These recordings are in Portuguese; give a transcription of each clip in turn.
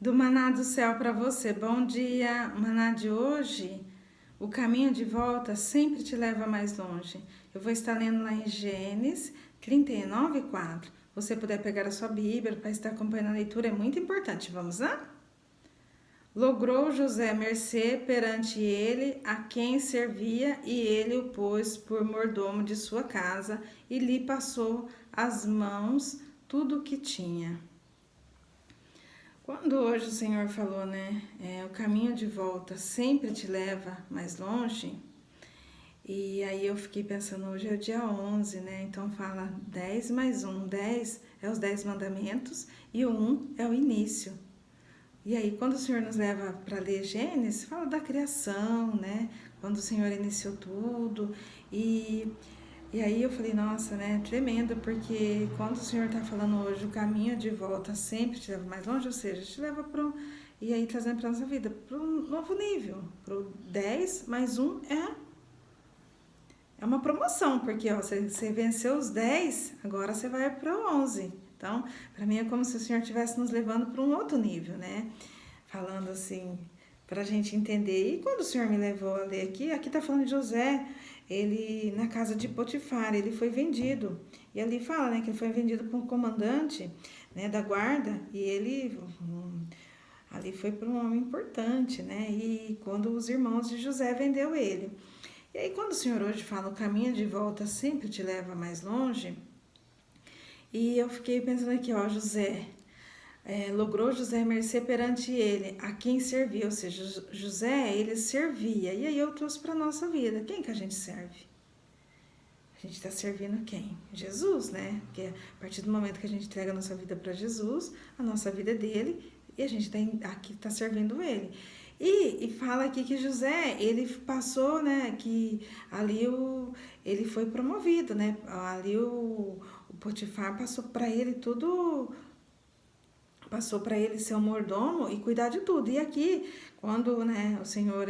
Do Maná do Céu para você. Bom dia, Maná de hoje. O caminho de volta sempre te leva mais longe. Eu vou estar lendo lá em Gênesis 39:4. Você puder pegar a sua Bíblia para estar acompanhando a leitura, é muito importante. Vamos lá? Logrou José mercê perante ele a quem servia, e ele o pôs por mordomo de sua casa, e lhe passou as mãos tudo o que tinha. Quando hoje o Senhor falou, né, o caminho de volta sempre te leva mais longe, e aí eu fiquei pensando, hoje é o dia 11, né, então fala 10 mais 1, 10 é os 10 mandamentos, e o 1 é o início. E aí, quando o Senhor nos leva para ler Gênesis, fala da criação, né, quando o Senhor iniciou tudo, e aí eu falei, nossa, né, tremendo, porque quando o Senhor está falando hoje, o caminho de volta sempre te leva mais longe, ou seja, te leva para um, e aí trazendo para nossa vida, para um novo nível, para o 10 mais 1 é uma promoção, porque ó, você venceu os 10, agora você vai para o 11. Então, para mim é como se o Senhor estivesse nos levando para um outro nível, né? Falando assim, para a gente entender. E quando o Senhor me levou a ler aqui está falando de José, ele na casa de Potifar, ele foi vendido. E ali fala, né, que ele foi vendido por um comandante, né, da guarda, e ele ali foi para um homem importante, né? E quando os irmãos de José vendeu ele. E aí quando o Senhor hoje fala o caminho de volta sempre te leva mais longe, e eu fiquei pensando aqui, ó, José, logrou José mercê perante ele, a quem servia, ou seja, José, ele servia. E aí eu trouxe para a nossa vida, quem que a gente serve? A gente está servindo quem? Jesus, né? Porque a partir do momento que a gente entrega a nossa vida para Jesus, a nossa vida é dele, e a gente aqui está servindo ele. E fala aqui que José, ele passou, né, que ali ele foi promovido, né? Ali o Potifar passou para ele tudo, passou para ele ser um mordomo e cuidar de tudo. E aqui, quando, né, o Senhor,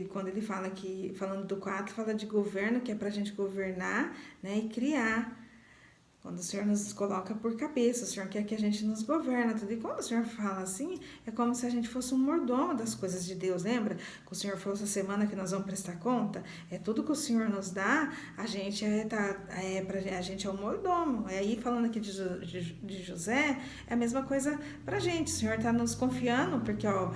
quando ele fala aqui, falando do 4, fala de governo, que é para a gente governar, né, e criar. Quando o Senhor nos coloca por cabeça, o Senhor quer que a gente nos governa, tudo. E quando o Senhor fala assim, é como se a gente fosse um mordomo das coisas de Deus. Lembra que o Senhor falou essa semana que nós vamos prestar conta? É tudo que o Senhor nos dá, a gente a gente é um mordomo. Aí falando aqui de José, é a mesma coisa pra gente. O Senhor está nos confiando, porque ó,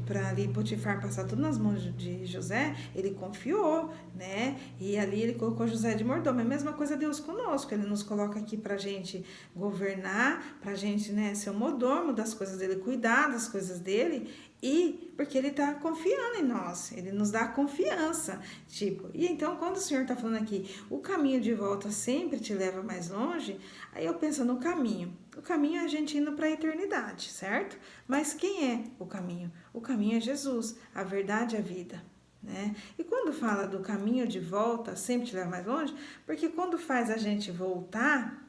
para ali Potifar passar tudo nas mãos de José, ele confiou, né? E ali ele colocou José de mordomo. É a mesma coisa Deus conosco, ele nos coloca aqui pra gente governar, pra gente, né, ser o mordomo das coisas dele, cuidar das coisas dele, e porque ele tá confiando em nós, ele nos dá confiança, tipo. E então quando o Senhor tá falando aqui, o caminho de volta sempre te leva mais longe, aí eu penso no caminho. O caminho é a gente indo para a eternidade, certo? Mas quem é o caminho? O caminho é Jesus, a verdade é a vida. Né? E quando fala do caminho de volta, sempre te leva mais longe, porque quando faz a gente voltar,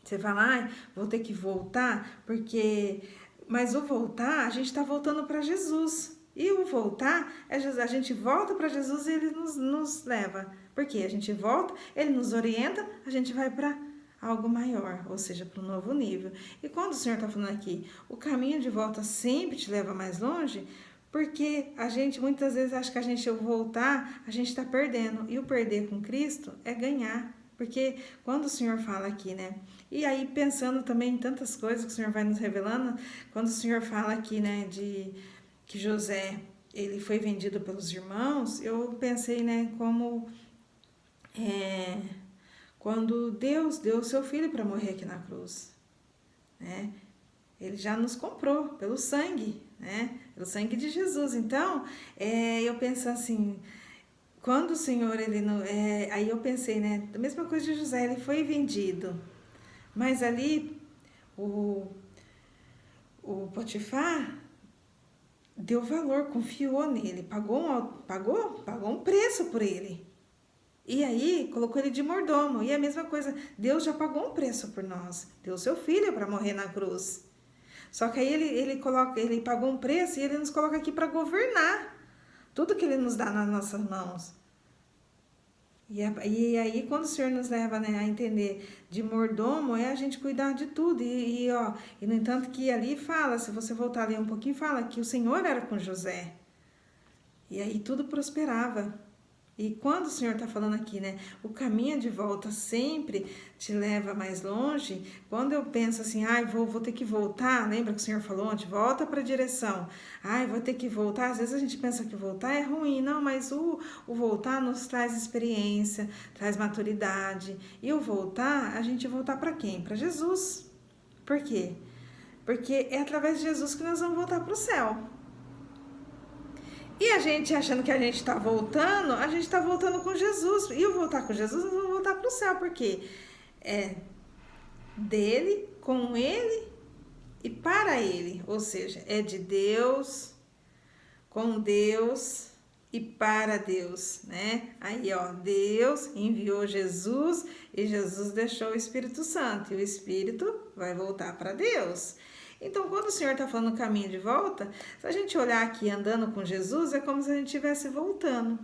você fala, vou ter que voltar, porque. Mas o voltar, a gente está voltando para Jesus. E o voltar, a gente volta para Jesus e ele nos leva. Porque a gente volta, ele nos orienta, a gente vai para algo maior, ou seja, para um novo nível. E quando o Senhor está falando aqui, o caminho de volta sempre te leva mais longe, porque a gente muitas vezes acha que a gente voltar, a gente está perdendo. E o perder com Cristo é ganhar. Porque quando o Senhor fala aqui, né? E aí pensando também em tantas coisas que o Senhor vai nos revelando, quando o Senhor fala aqui, né, de que José, ele foi vendido pelos irmãos, eu pensei, né, como quando Deus deu o seu filho para morrer aqui na cruz, né? Ele já nos comprou pelo sangue, né? Pelo sangue de Jesus. Então, eu penso assim, quando o Senhor, aí eu pensei, né? A mesma coisa de José, ele foi vendido. Mas ali, o, o Potifar deu valor, confiou nele, pagou um preço por ele. E aí, colocou ele de mordomo. E a mesma coisa, Deus já pagou um preço por nós. Deu o seu filho para morrer na cruz. Só que aí ele pagou um preço e ele nos coloca aqui para governar tudo que ele nos dá nas nossas mãos. E aí, quando o Senhor nos leva, né, a entender de mordomo, é a gente cuidar de tudo. E no entanto que ali fala, se você voltar ali um pouquinho, fala que o Senhor era com José. E aí tudo prosperava. E quando o Senhor está falando aqui, né, o caminho de volta sempre te leva mais longe, quando eu penso assim, vou ter que voltar, lembra que o Senhor falou ontem? Volta para a direção. Vou ter que voltar. Às vezes a gente pensa que voltar é ruim, não, mas o voltar nos traz experiência, traz maturidade. E o voltar, a gente voltar para quem? Para Jesus. Por quê? Porque é através de Jesus que nós vamos voltar para o céu. E a gente achando que a gente está voltando, a gente está voltando com Jesus. E eu voltar com Jesus, nós vamos voltar para o céu, porque é dele, com ele e para ele. Ou seja, é de Deus, com Deus e para Deus, né? Aí, ó, Deus enviou Jesus e Jesus deixou o Espírito Santo. E o Espírito vai voltar para Deus. Então, quando o Senhor está falando o caminho de volta, se a gente olhar aqui andando com Jesus, é como se a gente estivesse voltando.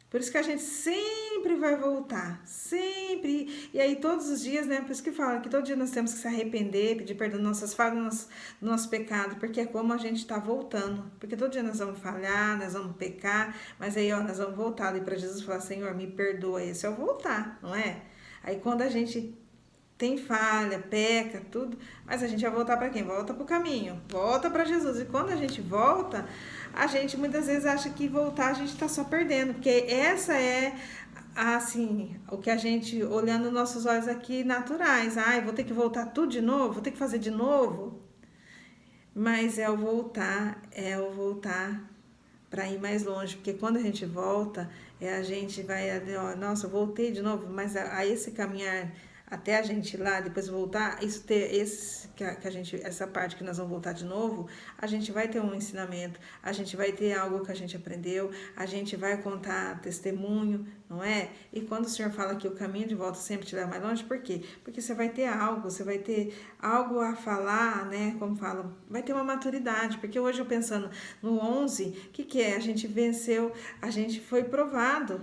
Por isso que a gente sempre vai voltar, sempre. E aí todos os dias, né, por isso que fala que todo dia nós temos que se arrepender, pedir perdão das nossas falhas, do nosso pecado, porque é como a gente está voltando. Porque todo dia nós vamos falhar, nós vamos pecar, mas aí, ó, nós vamos voltar ali para Jesus e falar, Senhor, me perdoa, esse é o voltar, não é? Aí quando a gente tem falha, peca, tudo, mas a gente vai voltar para quem? Volta para o caminho, volta para Jesus. E quando a gente volta, a gente muitas vezes acha que voltar a gente está só perdendo, porque essa é, assim, o que a gente, olhando nossos olhos aqui naturais, vou ter que voltar tudo de novo, vou ter que fazer de novo, mas é o voltar para ir mais longe, porque quando a gente volta, a gente vai, nossa, eu voltei de novo, mas a esse caminhar até a gente ir lá, depois voltar, isso ter essa parte que nós vamos voltar de novo, a gente vai ter um ensinamento, a gente vai ter algo que a gente aprendeu, a gente vai contar testemunho, não é? E quando o Senhor fala que o caminho de volta sempre te leva mais longe, por quê? Porque você vai ter algo a falar, né? Como falam, vai ter uma maturidade, porque hoje eu pensando no 11, o que é? A gente venceu, a gente foi provado,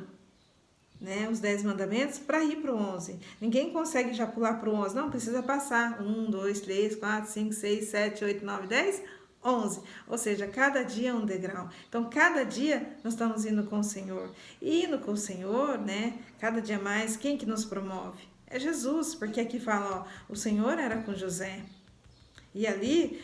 né, os 10 mandamentos para ir para o 11. Ninguém consegue já pular para o 11, não, precisa passar 1, 2, 3, 4, 5, 6, 7, 8, 9, 10, 11. Ou seja, cada dia é um degrau. Então, cada dia nós estamos indo com o Senhor. E indo com o Senhor, né, cada dia mais, quem que nos promove? É Jesus, porque aqui fala, ó, o Senhor era com José. E ali,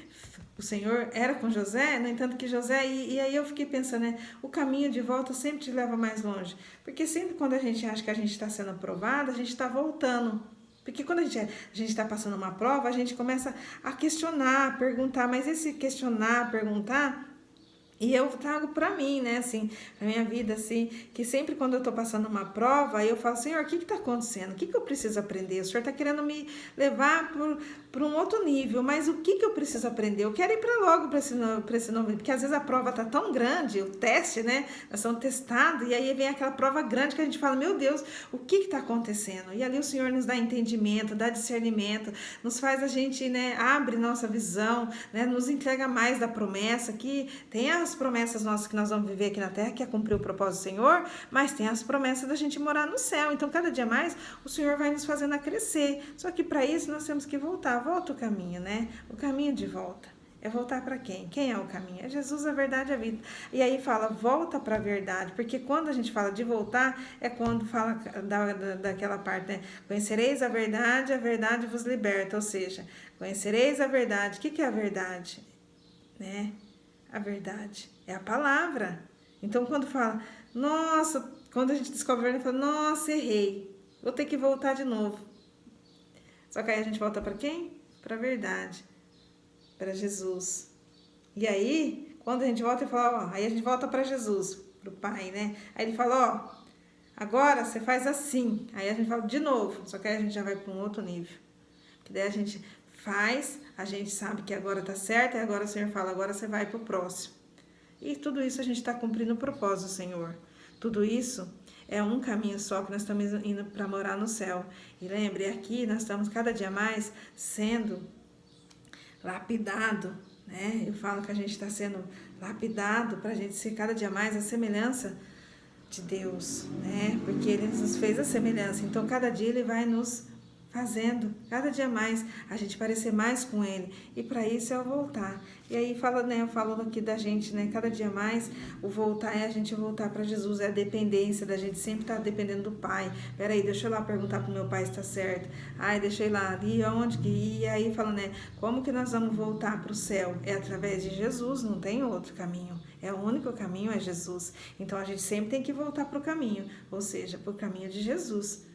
o Senhor era com José, no entanto que José, e aí eu fiquei pensando, né, o caminho de volta sempre te leva mais longe, porque sempre quando a gente acha que a gente está sendo aprovado, a gente está voltando, porque quando a gente está passando uma prova, a gente começa a questionar, a perguntar, mas esse questionar, perguntar, e eu trago para mim, né, assim, pra minha vida, assim, que sempre quando eu tô passando uma prova, eu falo, Senhor, o que que tá acontecendo? O que que eu preciso aprender? O Senhor tá querendo me levar para um outro nível, mas o que que eu preciso aprender? Eu quero ir para logo para esse novo, porque às vezes a prova tá tão grande, o teste, né, nós somos testados, e aí vem aquela prova grande que a gente fala, meu Deus, o que que tá acontecendo? E ali o Senhor nos dá entendimento, dá discernimento, nos faz a gente, né, abre nossa visão, né, nos entrega mais da promessa, que tem as promessas nossas que nós vamos viver aqui na terra, que é cumprir o propósito do Senhor, mas tem as promessas da gente morar no céu. Então, cada dia mais, o Senhor vai nos fazendo a crescer. Só que para isso, nós temos que volta o caminho, né? O caminho de volta. É voltar para quem? Quem é o caminho? É Jesus, a verdade e a vida. E aí fala, volta para a verdade, porque quando a gente fala de voltar, é quando fala daquela parte, né? Conhecereis a verdade vos liberta. Ou seja, conhecereis a verdade. O que é a verdade? Né? A verdade é a palavra. Então, quando fala, nossa, quando a gente descobre a verdade, fala, nossa, errei, vou ter que voltar de novo. Só que aí a gente volta para quem? Para a verdade, para Jesus. E aí, quando a gente volta, ele fala, ó, aí a gente volta para Jesus, para o Pai, né? Aí ele fala, ó, agora você faz assim. Aí a gente fala de novo, só que aí a gente já vai para um outro nível. Que daí a gente faz, a gente sabe que agora tá certo, e agora o Senhor fala, agora você vai pro próximo. E tudo isso a gente está cumprindo o propósito do Senhor. Tudo isso é um caminho só que nós estamos indo para morar no céu. E lembre, aqui nós estamos cada dia mais sendo lapidado, né? Eu falo que a gente está sendo lapidado para a gente ser cada dia mais a semelhança de Deus, né? Porque Ele nos fez a semelhança. Então, cada dia Ele vai nos fazendo, cada dia mais, a gente parecer mais com Ele. E para isso é o voltar. E aí fala, né, falando aqui da gente, né, cada dia mais, o voltar é a gente voltar para Jesus, é a dependência da gente sempre estar dependendo do Pai. Peraí, deixa eu lá perguntar pro meu pai se tá certo. Ai, deixa eu ir lá, e onde que ir? E aí fala, né, como que nós vamos voltar para o céu? É através de Jesus, não tem outro caminho. É o único caminho, é Jesus. Então a gente sempre tem que voltar para o caminho, ou seja, para o caminho de Jesus.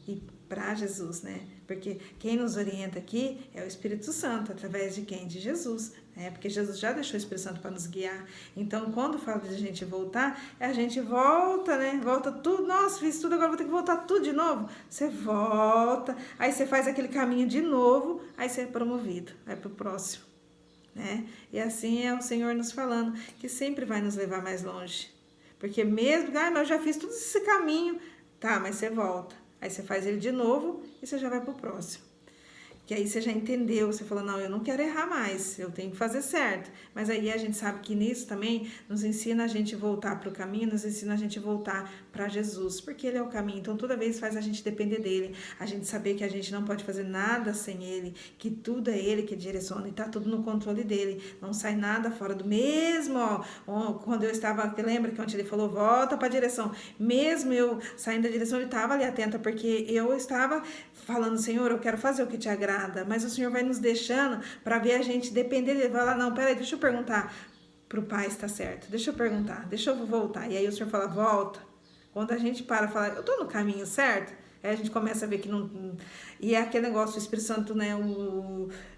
E para Jesus, né? Porque quem nos orienta aqui é o Espírito Santo, através de quem? De Jesus, né? Porque Jesus já deixou o Espírito Santo para nos guiar. Então, quando fala de a gente voltar, a gente volta, né? Volta tudo, nossa, fiz tudo, agora vou ter que voltar tudo de novo. Você volta, aí você faz aquele caminho de novo, aí você é promovido, vai para o próximo, né? E assim é o Senhor nos falando, que sempre vai nos levar mais longe. Porque mesmo, mas eu já fiz todo esse caminho, tá, mas você volta. Aí você faz ele de novo e você já vai pro próximo. Que aí você já entendeu, você falou, não, eu não quero errar mais, eu tenho que fazer certo. Mas aí a gente sabe que nisso também nos ensina a gente voltar para o caminho, nos ensina a gente voltar para Jesus, porque Ele é o caminho. Então toda vez faz a gente depender dEle, a gente saber que a gente não pode fazer nada sem Ele, que tudo é Ele que direciona e tá tudo no controle dEle. Não sai nada fora do mesmo, ó, quando eu estava, lembra que ontem Ele falou, volta para a direção. Mesmo eu saindo da direção, Ele estava ali atenta, porque eu estava falando, Senhor, eu quero fazer o que te agrada. Mas o Senhor vai nos deixando para ver a gente depender dele. Vai lá, não, peraí, deixa eu perguntar pro pai se tá certo. Deixa eu perguntar, deixa eu voltar. E aí o Senhor fala, volta. Quando a gente para e fala, eu tô no caminho certo, aí a gente começa a ver que não. E é aquele negócio, o Espírito Santo, né?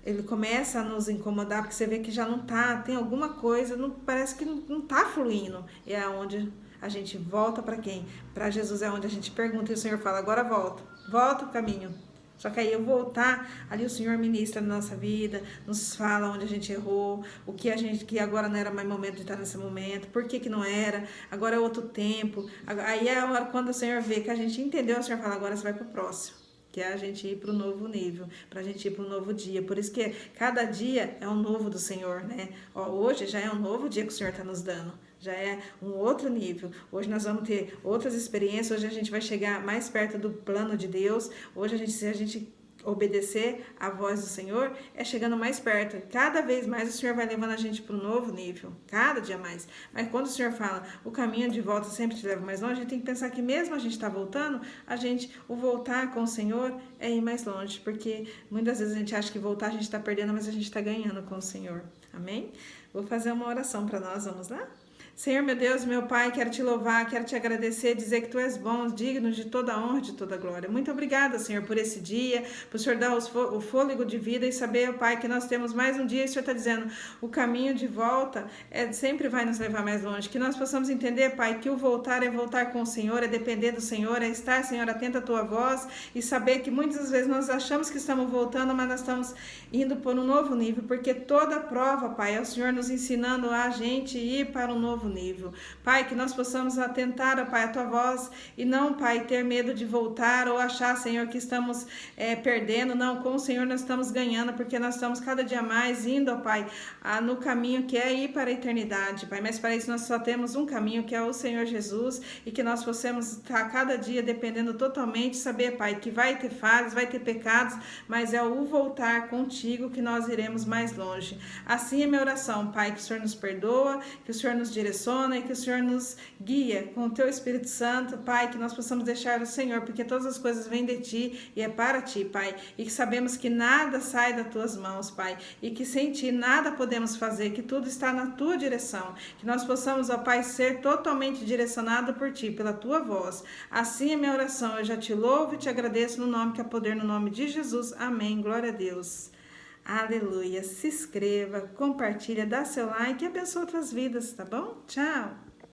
Ele começa a nos incomodar, porque você vê que já não tá, tem alguma coisa, não, parece que não tá fluindo. E é onde a gente volta para quem? Para Jesus, é onde a gente pergunta e o Senhor fala, agora volta, volta o caminho. Só que aí eu voltar, ali o Senhor ministra na nossa vida, nos fala onde a gente errou, o que que agora não era mais momento de estar nesse momento, por que não era, agora é outro tempo. Aí é a hora quando o Senhor vê que a gente entendeu, o Senhor fala, agora você vai para o próximo. Que é a gente ir para o novo nível, para a gente ir para o novo dia. Por isso que cada dia é um novo do Senhor, né? Ó, hoje já é um novo dia que o Senhor está nos dando. Já é um outro nível. Hoje nós vamos ter outras experiências, hoje a gente vai chegar mais perto do plano de Deus. Hoje, se a gente obedecer à voz do Senhor, é chegando mais perto. Cada vez mais o Senhor vai levando a gente para um novo nível, cada dia mais. Mas quando o Senhor fala, o caminho de volta sempre te leva mais longe, a gente tem que pensar que mesmo a gente está voltando, o voltar com o Senhor é ir mais longe, porque muitas vezes a gente acha que voltar a gente está perdendo, mas a gente está ganhando com o Senhor. Amém? Vou fazer uma oração para nós, vamos lá? Senhor, meu Deus, meu Pai, quero te louvar, quero te agradecer, dizer que Tu és bom, digno de toda a honra, de toda a glória. Muito obrigada, Senhor, por esse dia, por o Senhor dar o fôlego de vida e saber, Pai, que nós temos mais um dia e o Senhor está dizendo, o caminho de volta sempre vai nos levar mais longe. Que nós possamos entender, Pai, que o voltar é voltar com o Senhor, é depender do Senhor, é estar, Senhor, atento à Tua voz e saber que muitas vezes nós achamos que estamos voltando, mas nós estamos indo por um novo nível, porque toda prova, Pai, é o Senhor nos ensinando a gente ir para um novo nível. Pai, que nós possamos atentar, ó Pai, a Tua voz e não, Pai, ter medo de voltar ou achar, Senhor, que estamos perdendo. Não, com o Senhor nós estamos ganhando, porque nós estamos cada dia mais indo, ó Pai, no caminho que é ir para a eternidade, Pai. Mas para isso nós só temos um caminho, que é o Senhor Jesus, e que nós possamos estar cada dia dependendo totalmente, saber, Pai, que vai ter falhas, vai ter pecados, mas é o voltar contigo que nós iremos mais longe. Assim é minha oração, Pai, que o Senhor nos perdoa, que o Senhor nos direciona e que o Senhor nos guia com o Teu Espírito Santo, Pai, que nós possamos deixar o Senhor, porque todas as coisas vêm de Ti e é para Ti, Pai, e que sabemos que nada sai das Tuas mãos, Pai, e que sem Ti nada podemos fazer, que tudo está na Tua direção, que nós possamos, ó Pai, ser totalmente direcionado por Ti, pela Tua voz. Assim é minha oração, eu já Te louvo e Te agradeço no nome que é poder, no nome de Jesus. Amém, glória a Deus. Aleluia. Se inscreva, compartilha, dá seu like e abençoe outras vidas, tá bom? Tchau!